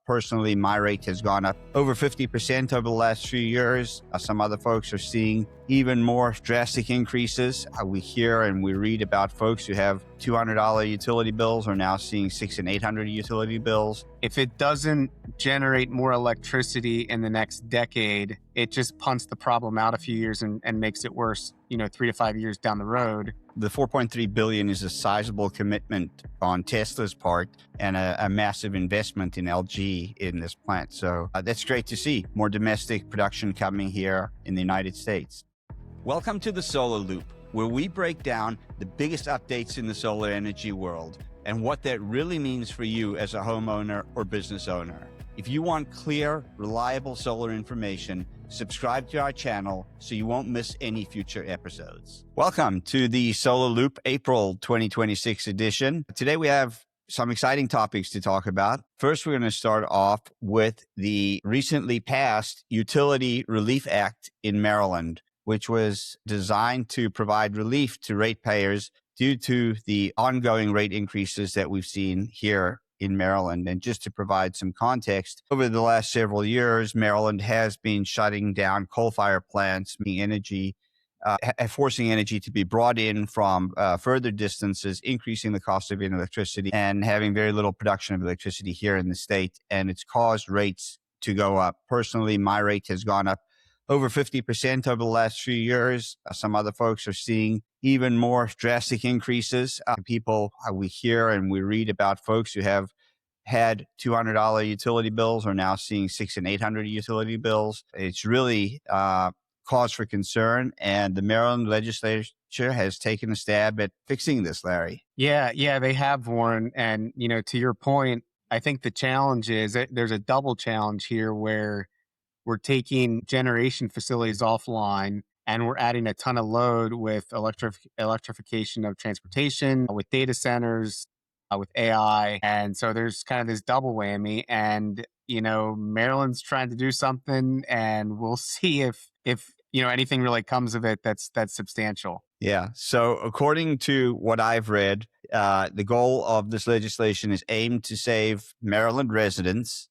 Personally, my rate has gone up over 50% over the last few years. Some other folks are seeing even more drastic increases. We hear and we read about folks who have $200 utility bills are now seeing $600 and $800 utility bills. If it doesn't generate more electricity in the next decade, it just punts the problem out a few years and makes it worse, 3 to 5 years down the road. The $4.3 billion is a sizable commitment on Tesla's part and a massive investment in LG in this plant. So that's great to see more domestic production coming here in the United States. Welcome to the Solar Loop, where we break down the biggest updates in the solar energy world and what that really means for you as a homeowner or business owner. If you want clear, reliable solar information, subscribe to our channel so you won't miss any future episodes. Welcome to the Solar Loop April 2026 edition. Today we have some exciting topics to talk about. First, we're going to start off with the recently passed Utility Relief Act in Maryland, which was designed to provide relief to ratepayers due to the ongoing rate increases that we've seen here in Maryland. And just to provide some context, over the last several years, Maryland has been shutting down coal-fired plants, forcing energy to be brought in from further distances, increasing the cost of electricity and having very little production of electricity here in the state. And it's caused rates to go up. Personally, my rate has gone up over 50% over the last few years. Some other folks are seeing even more drastic increases. We hear and we read about folks who have had $200 utility bills are now seeing $600 and $800 utility bills. It's really cause for concern, and the Maryland legislature has taken a stab at fixing this, Larry. Yeah, they have, Warren. And, to your point, I think the challenge is that there's a double challenge here where we're taking generation facilities offline and we're adding a ton of load with electrification of transportation, with data centers, with AI. And so there's kind of this double whammy. And, Maryland's trying to do something, and we'll see if anything really comes of it that's substantial. Yeah. So according to what I've read, the goal of this legislation is aimed to save Maryland residents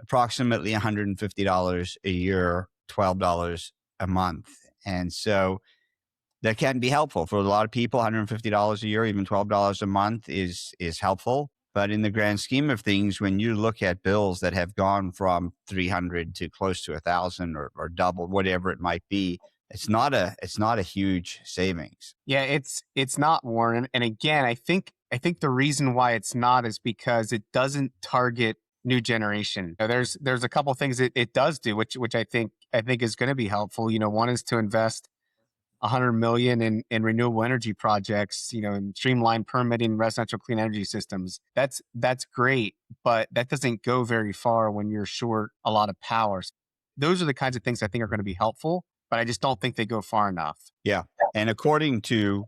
approximately $150 a year, $12 a month. And so that can be helpful for a lot of people. $150 a year, even $12 a month is helpful. But in the grand scheme of things, when you look at bills that have gone from $300 to close to $1,000 or double, whatever it might be, it's not a huge savings. Yeah, it's not, Warren. And again, I think the reason why it's not is because it doesn't target new generation. There's a couple of things it does do, which I think is going to be helpful. One is to invest $100 million in renewable energy projects, and streamline permitting residential clean energy systems. That's great, but that doesn't go very far when you're short a lot of power. Those are the kinds of things I think are going to be helpful, but I just don't think they go far enough. Yeah. And according to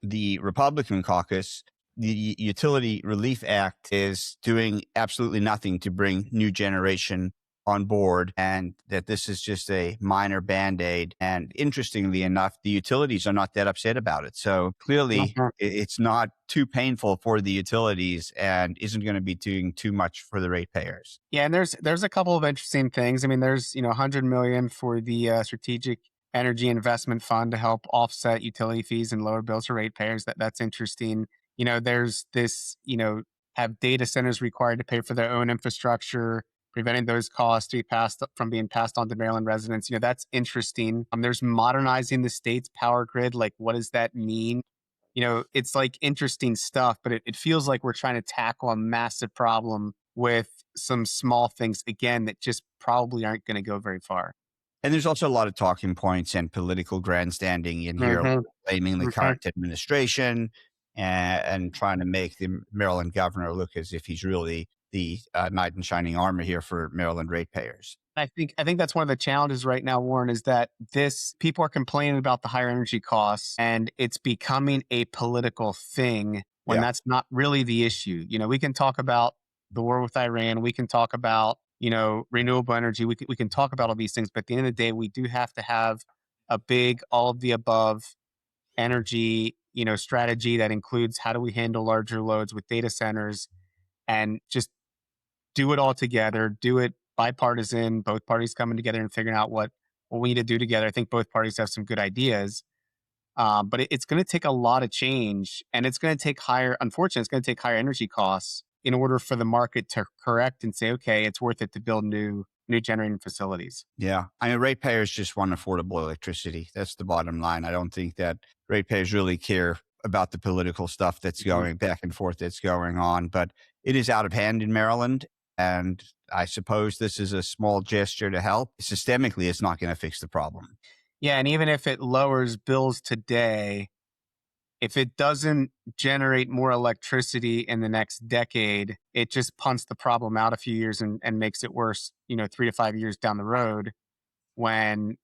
the Republican caucus, the Utility Relief Act is doing absolutely nothing to bring new generation on board, and that this is just a minor Band-Aid. And interestingly enough, the utilities are not that upset about it. So clearly it's not too painful for the utilities and isn't going to be doing too much for the ratepayers. Yeah, and there's a couple of interesting things. I mean, there's $100 million for the Strategic Energy Investment Fund to help offset utility fees and lower bills for ratepayers. That's interesting. There's this, have data centers required to pay for their own infrastructure, preventing those costs to be from being passed on to Maryland residents. That's interesting. There's modernizing the state's power grid. Like, what does that mean? It's like interesting stuff, but it feels like we're trying to tackle a massive problem with some small things, again, that just probably aren't going to go very far. And there's also a lot of talking points and political grandstanding in here, blaming the current administration and trying to make the Maryland governor look as if he's really the knight in shining armor here for Maryland ratepayers. I think that's one of the challenges right now, Warren, is that people are complaining about the higher energy costs, and it's becoming a political thing when that's not really the issue. We can talk about the war with Iran, we can talk about renewable energy, we can talk about all these things, but at the end of the day, we do have to have a big all of the above energy strategy that includes how do we handle larger loads with data centers, and just do it all together, do it bipartisan, both parties coming together and figuring out what we need to do together. I think both parties have some good ideas. But it's going to take a lot of change, and it's going to take higher. Unfortunately, it's going to take higher energy costs in order for the market to correct and say, okay, it's worth it to build new generating facilities. Yeah. I mean, ratepayers just want affordable electricity. That's the bottom line. I don't think that ratepayers really care about the political stuff that's Mhm. going back and forth that's going on, but it is out of hand in Maryland. And I suppose this is a small gesture to help. Systemically, it's not going to fix the problem. Yeah, and even if it lowers bills today, if it doesn't generate more electricity in the next decade, it just punts the problem out a few years and makes it worse, 3 to 5 years down the road. When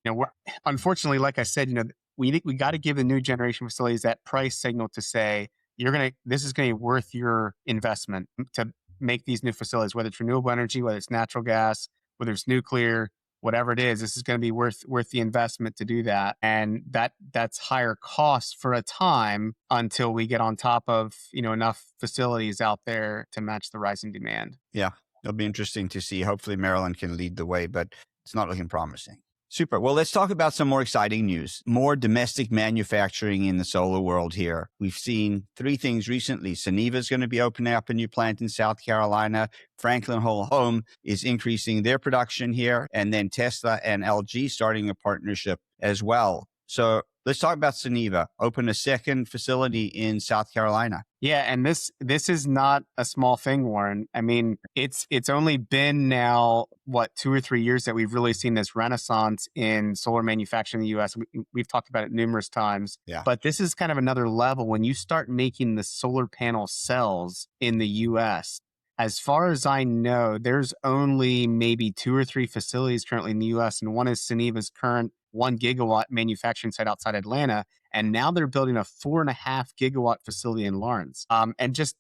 unfortunately, like I said, we got to give the new generation facilities that price signal to say this is going to be worth your investment to make these new facilities, whether it's renewable energy, whether it's natural gas, whether it's nuclear, whatever it is. This is going to be worth the investment to do that, and that's higher costs for a time until we get on top of enough facilities out there to match the rising demand. Yeah. It'll be interesting to see. Hopefully, Maryland can lead the way, but it's not looking promising. Super. Well, let's talk about some more exciting news. More domestic manufacturing in the solar world here. We've seen three things recently. Suniva is going to be opening up a new plant in South Carolina. Franklin Home is increasing their production here. And then Tesla and LG starting a partnership as well. So let's talk about Suniva. Open a second facility in South Carolina. Yeah, and this is not a small thing, Warren. I mean, it's only been now what 2 or 3 years that we've really seen this renaissance in solar manufacturing in the U.S. We've talked about it numerous times, Yeah. but this is kind of another level when you start making the solar panel cells in the U.S. As far as I know, there's only maybe 2 or 3 facilities currently in the U.S., and one is Suniva's current 1 gigawatt manufacturing site outside Atlanta, and now they're building a 4.5 gigawatt facility in Lawrence. And just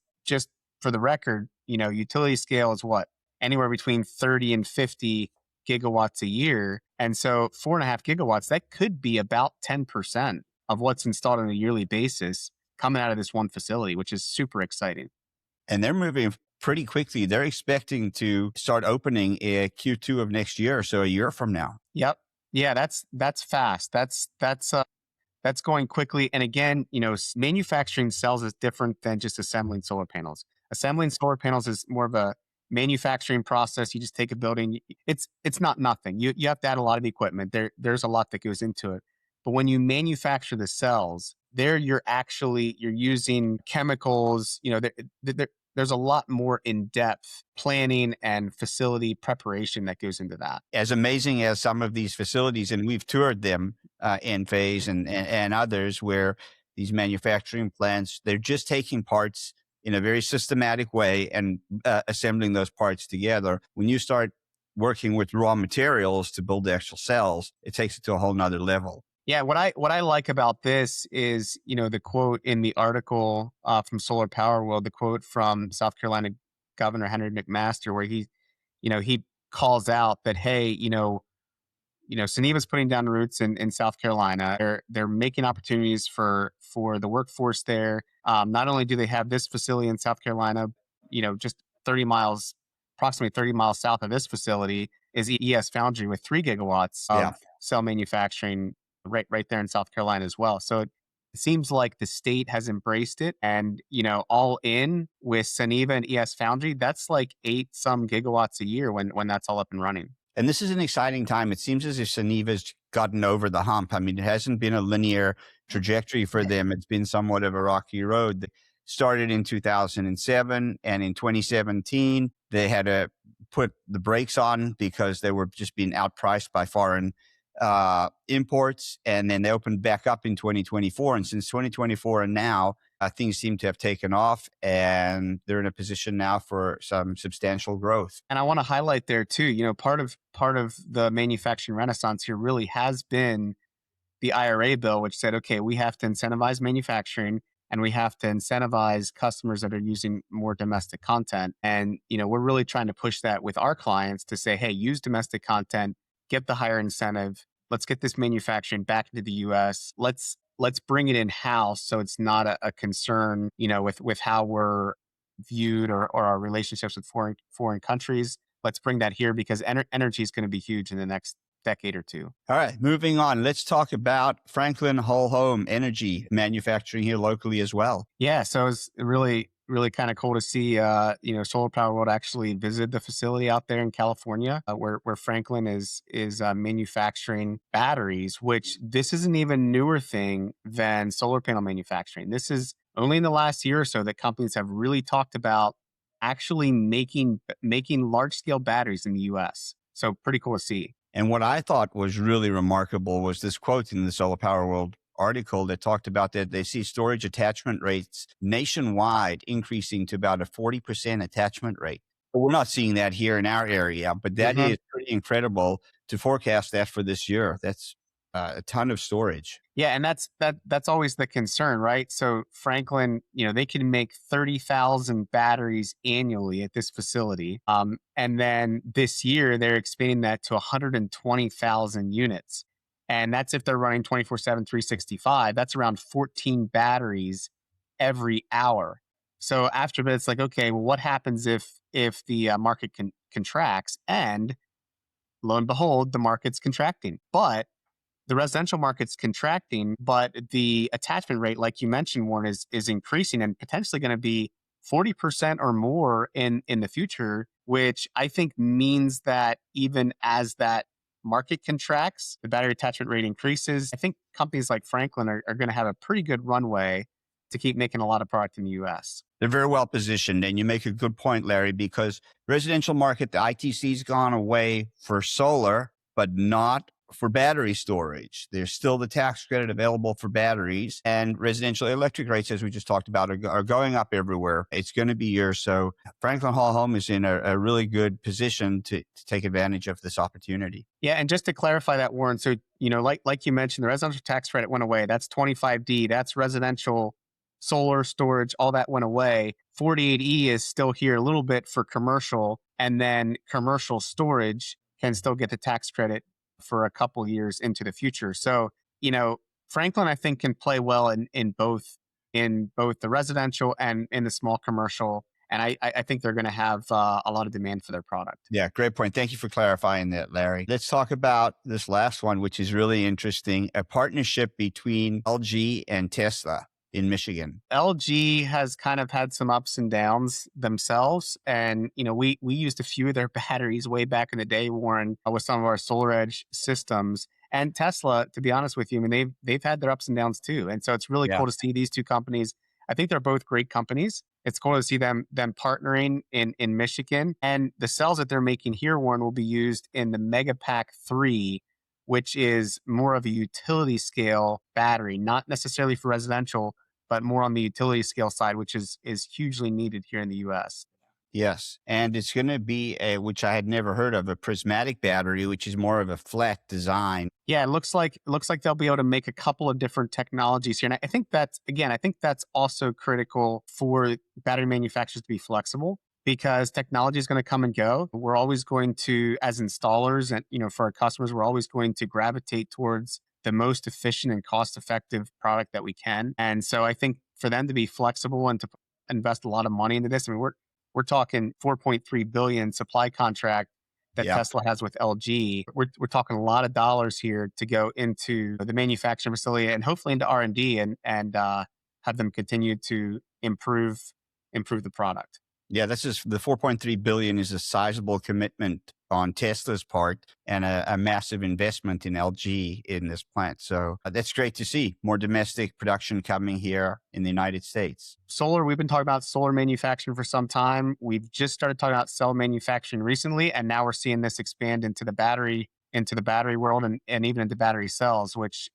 for the record, utility scale is what, anywhere between 30 and 50 gigawatts a year, and so 4.5 gigawatts, that could be about 10% of what's installed on a yearly basis coming out of this one facility, which is super exciting. And they're moving pretty quickly. They're expecting to start opening a Q2 of next year, so a year from now. Yep. Yeah, that's fast. That's going quickly. And again, manufacturing cells is different than just assembling solar panels. Assembling solar panels is more of a manufacturing process. You just take a building. It's not nothing. You have to add a lot of equipment. There's a lot that goes into it. But when you manufacture the cells, you're using chemicals. There's a lot more in-depth planning and facility preparation that goes into that. As amazing as some of these facilities, and we've toured them in Phase and others, where these manufacturing plants, they're just taking parts in a very systematic way and assembling those parts together. When you start working with raw materials to build the actual cells, it takes it to a whole nother level. Yeah, what I like about this is, the quote in the article from Solar Power World, the quote from South Carolina Governor Henry McMaster, where he calls out that, hey, Suniva's putting down roots in South Carolina. They're making opportunities for the workforce there. Not only do they have this facility in South Carolina, just 30 miles, approximately 30 miles south of this facility is ES Foundry with 3 gigawatts of cell manufacturing right there in South Carolina as well. So it seems like the state has embraced it, and all in with Suniva and ES Foundry, that's like 8 some gigawatts a year when that's all up and running. And this is an exciting time. It seems as if Suniva's gotten over the hump. I mean, it hasn't been a linear trajectory for them. It's been somewhat of a rocky road. They started in 2007, and in 2017, they had to put the brakes on because they were just being outpriced by foreign imports. And then they opened back up in 2024. And since 2024 and now, things seem to have taken off, and they're in a position now for some substantial growth. And I want to highlight there too, part of the manufacturing renaissance here really has been the IRA bill, which said, okay, we have to incentivize manufacturing and we have to incentivize customers that are using more domestic content. And, we're really trying to push that with our clients to say, hey, use domestic content, get the higher incentive. Let's get this manufacturing back into the US. Let's bring it in house so it's not a concern, with how we're viewed, or our relationships with foreign countries. Let's bring that here because energy is going to be huge in the next decade or two. All right, moving on. Let's talk about Franklin Whole Home Energy manufacturing here locally as well. Yeah, so it's really kind of cool to see Solar Power World actually visit the facility out there in California, where Franklin is manufacturing batteries. Which this is an even newer thing than solar panel manufacturing. This is only in the last year or so that companies have really talked about actually making large scale batteries in the U.S. So pretty cool to see. And what I thought was really remarkable was this quote in the Solar Power World article that talked about that they see storage attachment rates nationwide increasing to about a 40% attachment rate. But we're not seeing that here in our area, but that is pretty incredible to forecast that for this year. That's a ton of storage. Yeah, and that's always the concern, right? So Franklin, they can make 30,000 batteries annually at this facility. And then this year they're expanding that to 120,000 units. And that's if they're running 24/7, 365. That's around 14 batteries every hour. So after that, it's like, okay, well, what happens if the market contracts? And lo and behold, the market's contracting. But the residential market's contracting, but the attachment rate, like you mentioned, Warren, is increasing and potentially going to be 40% or more in the future, which I think means that even as that market contracts, the battery attachment rate increases. I think companies like Franklin are going to have a pretty good runway to keep making a lot of product in the US. They're very well positioned. And you make a good point, Larry, because residential market, the ITC's gone away for solar, but not for battery storage. There's still the tax credit available for batteries, and residential electric rates, as we just talked about, are going up everywhere. It's going to be years. So Franklin Hall Home is in a really good position to take advantage of this opportunity. Yeah, and just to clarify that, Warren, so, like you mentioned, the residential tax credit went away. That's 25D. That's residential solar storage. All that went away. 48E is still here a little bit for commercial, and then commercial storage can still get the tax credit for a couple years into the future. So, Franklin, I think, can play well in both the residential and in the small commercial. And I think they're going to have a lot of demand for their product. Yeah, great point. Thank you for clarifying that, Larry. Let's talk about this last one, which is really interesting, a partnership between LG and Tesla in Michigan. LG has kind of had some ups and downs themselves. And, we used a few of their batteries way back in the day, Warren, with some of our SolarEdge systems. And Tesla, to be honest with you, I mean, they've had their ups and downs too. And so it's really cool to see these two companies. I think they're both great companies. It's cool to see them partnering in Michigan. And the cells that they're making here, Warren, will be used in the Megapack 3, which is more of a utility scale battery, not necessarily for residential, but more on the utility scale side, which is hugely needed here in the US. Yes. And it's going to be which I had never heard of, a prismatic battery, which is more of a flat design. Yeah, it looks like they'll be able to make a couple of different technologies here. And I think that's also critical for battery manufacturers to be flexible, because technology is going to come and go. We're always going to, as installers and, for our customers, we're always going to gravitate towards the most efficient and cost-effective product that we can. And so I think for them to be flexible and to invest a lot of money into this, I mean, we're talking $4.3 billion supply contract that Tesla has with LG. We're talking a lot of dollars here to go into the manufacturing facility and hopefully into R&D and have them continue to improve the product. Yeah, this is the 4.3 billion is a sizable commitment on Tesla's part and a massive investment in LG in this plant. So that's great to see more domestic production coming here in the United States. Solar, we've been talking about solar manufacturing for some time. We've just started talking about cell manufacturing recently, and now we're seeing this expand into the battery world and even into battery cells, which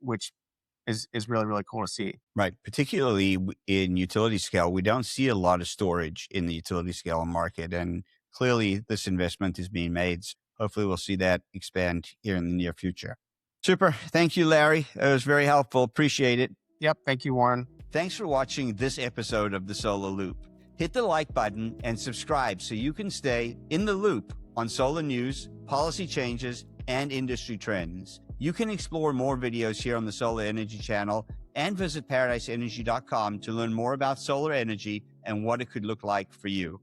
is really, really cool to see. Right. Particularly in utility scale, we don't see a lot of storage in the utility scale market. And clearly this investment is being made. Hopefully we'll see that expand here in the near future. Super. Thank you, Larry. It was very helpful. Appreciate it. Yep. Thank you, Warren. Thanks for watching this episode of The Solar Loop. Hit the like button and subscribe so you can stay in the loop on solar news, policy changes, and industry trends. You can explore more videos here on the Solar Energy channel and visit paradiseenergy.com to learn more about solar energy and what it could look like for you.